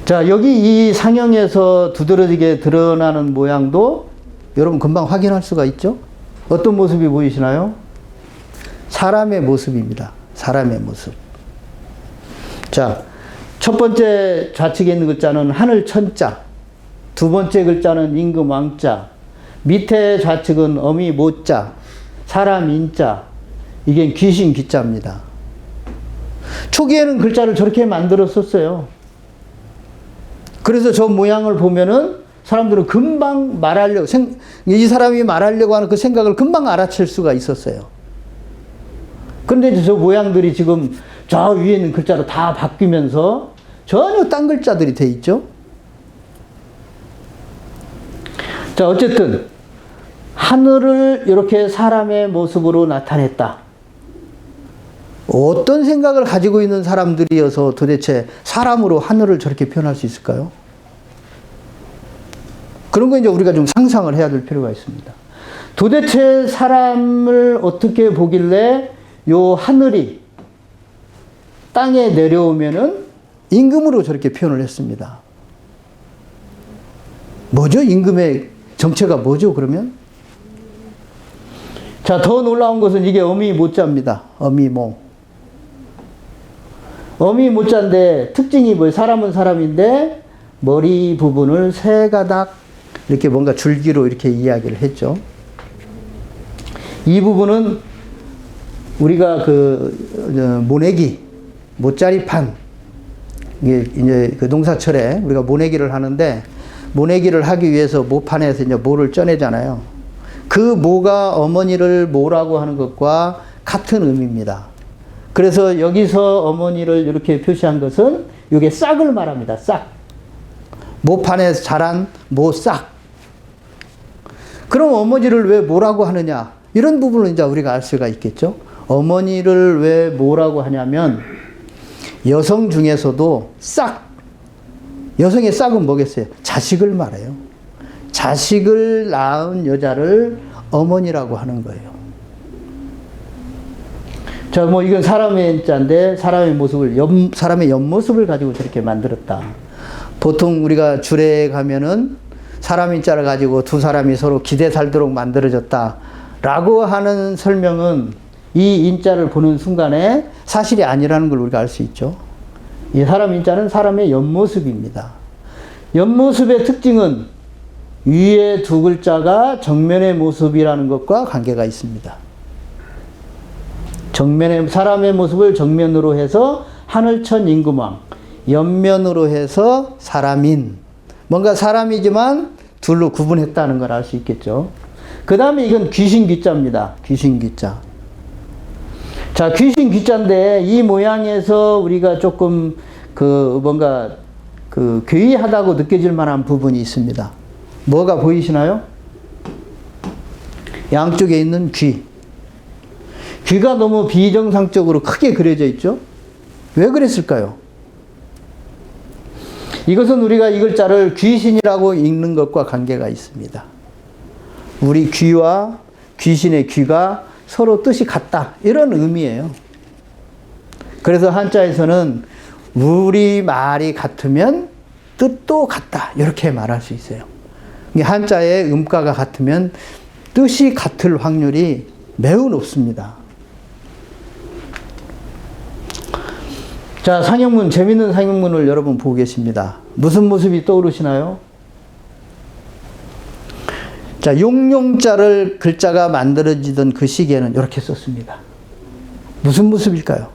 자, 여기 이 상형에서 두드러지게 드러나는 모양도 여러분 금방 확인할 수가 있죠? 어떤 모습이 보이시나요? 사람의 모습입니다. 사람의 모습. 자, 첫 번째 좌측에 있는 글자는 하늘 천자, 두 번째 글자는 임금 왕자, 밑에 좌측은 어미 모자, 사람 인자, 이게 귀신 귀자입니다. 초기에는 글자를 저렇게 만들었었어요. 그래서 저 모양을 보면은 사람들은 금방 말하려고, 이 사람이 말하려고 하는 그 생각을 금방 알아챌 수가 있었어요. 그런데 이제 저 모양들이 지금 저 위에 있는 글자로 다 바뀌면서 전혀 딴 글자들이 돼 있죠. 자, 어쨌든 하늘을 이렇게 사람의 모습으로 나타냈다. 어떤 생각을 가지고 있는 사람들이어서 도대체 사람으로 하늘을 저렇게 표현할 수 있을까요? 그런 거 이제 우리가 좀 상상을 해야 될 필요가 있습니다. 도대체 사람을 어떻게 보길래 요 하늘이 땅에 내려오면은 임금으로 저렇게 표현을 했습니다. 뭐죠? 임금의 정체가 뭐죠, 그러면? 자, 더 놀라운 것은 이게 어미 모자입니다. 어미모. 어미 모자인데 특징이 뭐예요? 사람은 사람인데 머리 부분을 세 가닥 이렇게 뭔가 줄기로 이렇게 이야기를 했죠. 이 부분은 우리가 모내기, 모짜리판, 이게 이제 그 농사철에 우리가 모내기를 하는데, 모내기를 하기 위해서 모판에서 이제 모를 쪄내잖아요. 그 모가 어머니를 모라고 하는 것과 같은 의미입니다. 그래서 여기서 어머니를 이렇게 표시한 것은 이게 싹을 말합니다. 싹. 모판에서 자란 모싹. 그럼 어머니를 왜 모라고 하느냐? 이런 부분을 이제 우리가 알 수가 있겠죠. 어머니를 왜 모라고 하냐면 여성 중에서도 싹. 여성의 싹은 뭐겠어요? 자식을 말해요. 자식을 낳은 여자를 어머니라고 하는 거예요. 자, 뭐 이건 사람의 자인데 사람의 모습을 사람의 옆모습을 가지고 저렇게 만들었다. 보통 우리가 줄에 가면은 사람 인자를 가지고 두 사람이 서로 기대 살도록 만들어졌다라고 하는 설명은 이 인자를 보는 순간에 사실이 아니라는 걸 우리가 알 수 있죠. 이 사람 인자는 사람의 옆모습입니다. 옆모습의 특징은 위에 두 글자가 정면의 모습이라는 것과 관계가 있습니다. 사람의 모습을 정면으로 해서 하늘천 임금왕, 옆면으로 해서 사람인, 뭔가 사람이지만 둘로 구분했다는 걸 알 수 있겠죠. 그 다음에 이건 귀신 귀자입니다. 귀신 귀자. 자, 귀신 귀자인데 이 모양에서 우리가 조금 뭔가 괴이하다고 느껴질 만한 부분이 있습니다. 뭐가 보이시나요? 양쪽에 있는 귀. 귀가 너무 비정상적으로 크게 그려져 있죠? 왜 그랬을까요? 이것은 우리가 이 글자를 귀신이라고 읽는 것과 관계가 있습니다. 우리 귀와 귀신의 귀가 서로 뜻이 같다. 이런 의미예요. 그래서 한자에서는 우리 말이 같으면 뜻도 같다. 이렇게 말할 수 있어요. 한자의 음가가 같으면 뜻이 같을 확률이 매우 높습니다. 자, 상형문, 재밌는 상형문을 여러분 보고 계십니다. 무슨 모습이 떠오르시나요? 자, 용용자를 글자가 만들어지던 그 시기에는 이렇게 썼습니다. 무슨 모습일까요?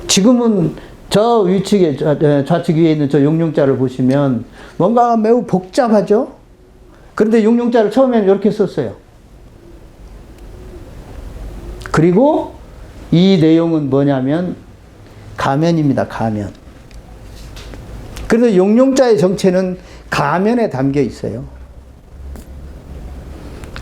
지금은 저 위측에, 좌측 위에 있는 저 용용자를 보시면 뭔가 매우 복잡하죠? 그런데 용용자를 처음에는 이렇게 썼어요. 그리고 이 내용은 뭐냐면 가면입니다. 가면. 그래서 용용자의 정체는 가면에 담겨 있어요.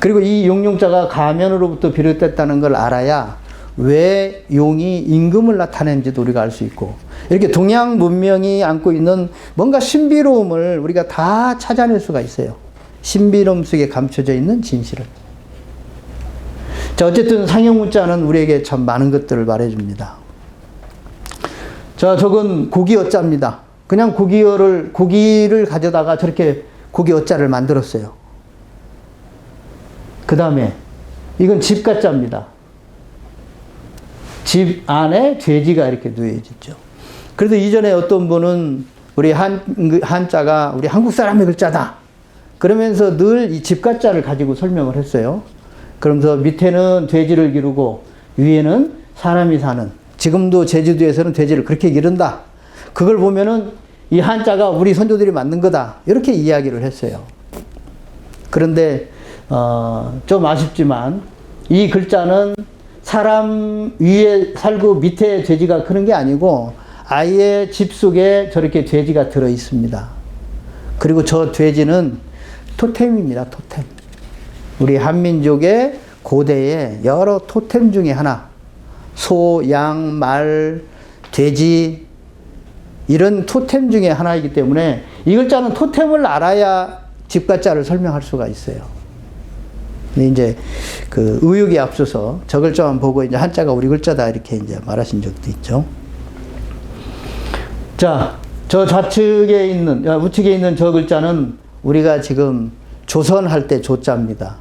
그리고 이 용용자가 가면으로부터 비롯됐다는 걸 알아야 왜 용이 임금을 나타내는지도 우리가 알 수 있고, 이렇게 동양 문명이 안고 있는 뭔가 신비로움을 우리가 다 찾아낼 수가 있어요. 신비로움 속에 감춰져 있는 진실을. 자, 어쨌든 상형문자는 우리에게 참 많은 것들을 말해줍니다. 자, 저건 고기어자입니다. 그냥 고기를 가져다가 저렇게 고기어자를 만들었어요. 그 다음에 이건 집가자입니다. 집 안에 돼지가 이렇게 누워있죠. 그래서 이전에 어떤 분은 우리 한자가 우리 한국 사람의 글자다. 그러면서 늘 이 집가자를 가지고 설명을 했어요. 그러면서 밑에는 돼지를 기르고 위에는 사람이 사는, 지금도 제주도에서는 돼지를 그렇게 기른다. 그걸 보면은 이 한자가 우리 선조들이 만든 거다. 이렇게 이야기를 했어요. 그런데 좀 아쉽지만 이 글자는 사람 위에 살고 밑에 돼지가 크는 게 아니고 아예 집 속에 저렇게 돼지가 들어 있습니다. 그리고 저 돼지는 토템입니다. 토템. 우리 한민족의 고대의 여러 토템 중에 하나. 소, 양, 말, 돼지, 이런 토템 중에 하나이기 때문에 이 글자는 토템을 알아야 집가자를 설명할 수가 있어요. 근데 이제 그 의욕이 앞서서 저 글자만 보고 이제 한자가 우리 글자다 이렇게 이제 말하신 적도 있죠. 자, 저 좌측에 있는, 우측에 있는 저 글자는 우리가 지금 조선할 때 조자입니다.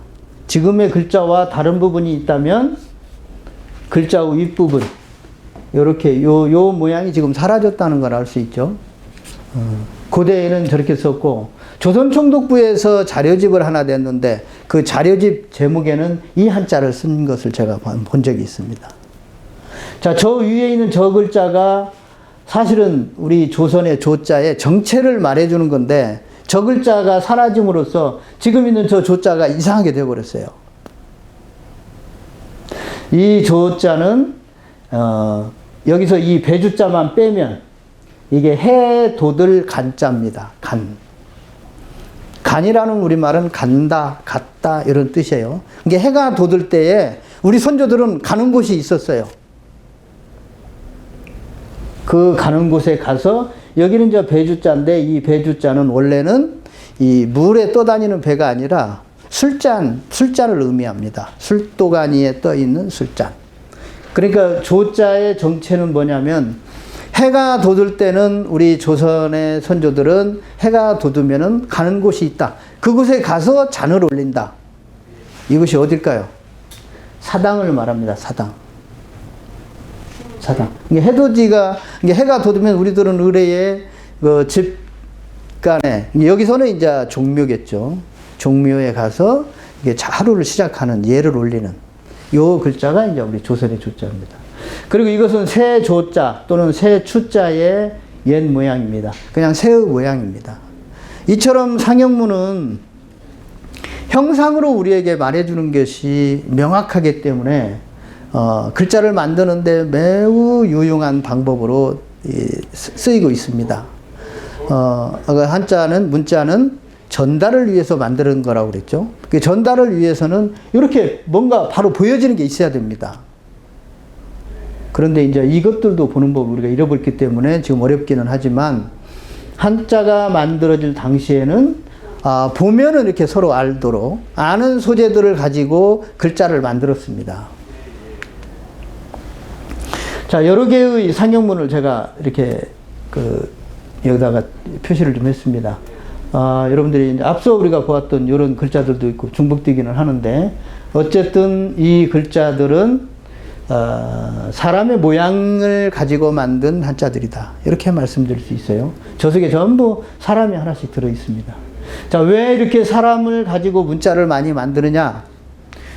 지금의 글자와 다른 부분이 있다면 글자 윗부분, 요렇게 요 모양이 지금 사라졌다는 걸 알 수 있죠. 고대에는 저렇게 썼고, 조선총독부에서 자료집을 하나 냈는데 그 자료집 제목에는 이 한자를 쓴 것을 제가 본 적이 있습니다. 자, 저 위에 있는 저 글자가 사실은 우리 조선의 조자의 정체를 말해주는 건데, 저 글자가 사라짐으로써 지금 있는 저 조자가 이상하게 되어버렸어요. 이 조자는 여기서 이 배주자만 빼면 이게 해돋을 간자입니다. 간. 간이라는 우리말은 간다, 갔다 이런 뜻이에요. 이게 해가 돋을 때에 우리 선조들은 가는 곳이 있었어요. 그 가는 곳에 가서, 여기는 저 배주자인데 이 배주자는 원래는 이 물에 떠다니는 배가 아니라 술잔을 의미합니다. 술도가니에 떠 있는 술잔. 그러니까 조자의 정체는 뭐냐면, 해가 돋을 때는 우리 조선의 선조들은 해가 돋으면은 가는 곳이 있다. 그곳에 가서 잔을 올린다. 이것이 어딜까요? 사당을 말합니다. 사당. 사당. 해돋이가, 해가 돋으면 우리들은 의뢰에 집 밑간에, 여기서는 이제 종묘겠죠. 종묘에 가서 이게 하루를 시작하는, 예를 올리는 요 글자가 이제 우리 조선의 조자입니다. 그리고 이것은 새 조자 또는 새 추자의 옛 모양입니다. 그냥 새의 모양입니다. 이처럼 상형문은 형상으로 우리에게 말해주는 것이 명확하기 때문에 글자를 만드는데 매우 유용한 방법으로 쓰이고 있습니다. 한자는, 문자는 전달을 위해서 만드는 거라고 그랬죠. 그 전달을 위해서는 이렇게 뭔가 바로 보여지는 게 있어야 됩니다. 그런데 이제 이것들도 보는 법을 우리가 잃어버렸기 때문에 지금 어렵기는 하지만, 한자가 만들어질 당시에는 보면은 이렇게 서로 알도록 아는 소재들을 가지고 글자를 만들었습니다. 자, 여러 개의 상형문을 제가 이렇게 여기다가 표시를 좀 했습니다. 여러분들이 이제 앞서 우리가 보았던 이런 글자들도 있고 중복되기는 하는데, 어쨌든 이 글자들은 사람의 모양을 가지고 만든 한자들이다, 이렇게 말씀드릴 수 있어요. 저 속에 전부 사람이 하나씩 들어 있습니다. 자, 왜 이렇게 사람을 가지고 문자를 많이 만드느냐?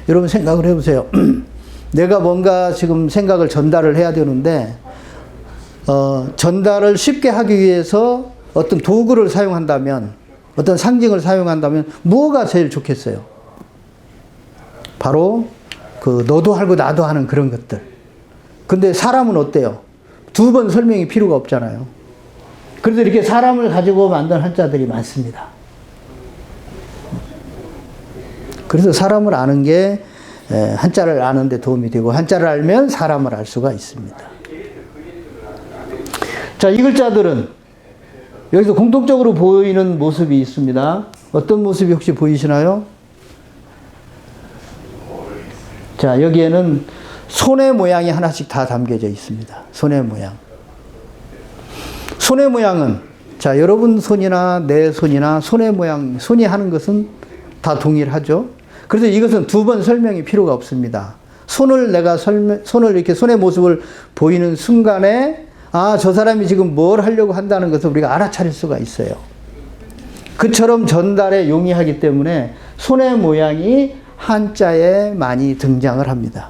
여러분 생각을 해보세요. 내가 뭔가 지금 생각을 전달을 해야 되는데, 전달을 쉽게 하기 위해서 어떤 도구를 사용한다면, 어떤 상징을 사용한다면 뭐가 제일 좋겠어요? 바로 너도 하고 나도 하는 그런 것들. 근데 사람은 어때요? 두 번 설명이 필요가 없잖아요. 그래서 이렇게 사람을 가지고 만든 한자들이 많습니다. 그래서 사람을 아는 게 한자를 아는 데 도움이 되고, 한자를 알면 사람을 알 수가 있습니다. 자, 이 글자들은 여기서 공통적으로 보이는 모습이 있습니다. 어떤 모습이 혹시 보이시나요? 자, 여기에는 손의 모양이 하나씩 다 담겨져 있습니다. 손의 모양. 손의 모양은, 자, 여러분 손이나 내 손이나 손의 모양, 손이 하는 것은 다 동일하죠. 그래서 이것은 두 번 설명이 필요가 없습니다. 손을 이렇게 손의 모습을 보이는 순간에, 저 사람이 지금 뭘 하려고 한다는 것을 우리가 알아차릴 수가 있어요. 그처럼 전달에 용이하기 때문에 손의 모양이 한자에 많이 등장을 합니다.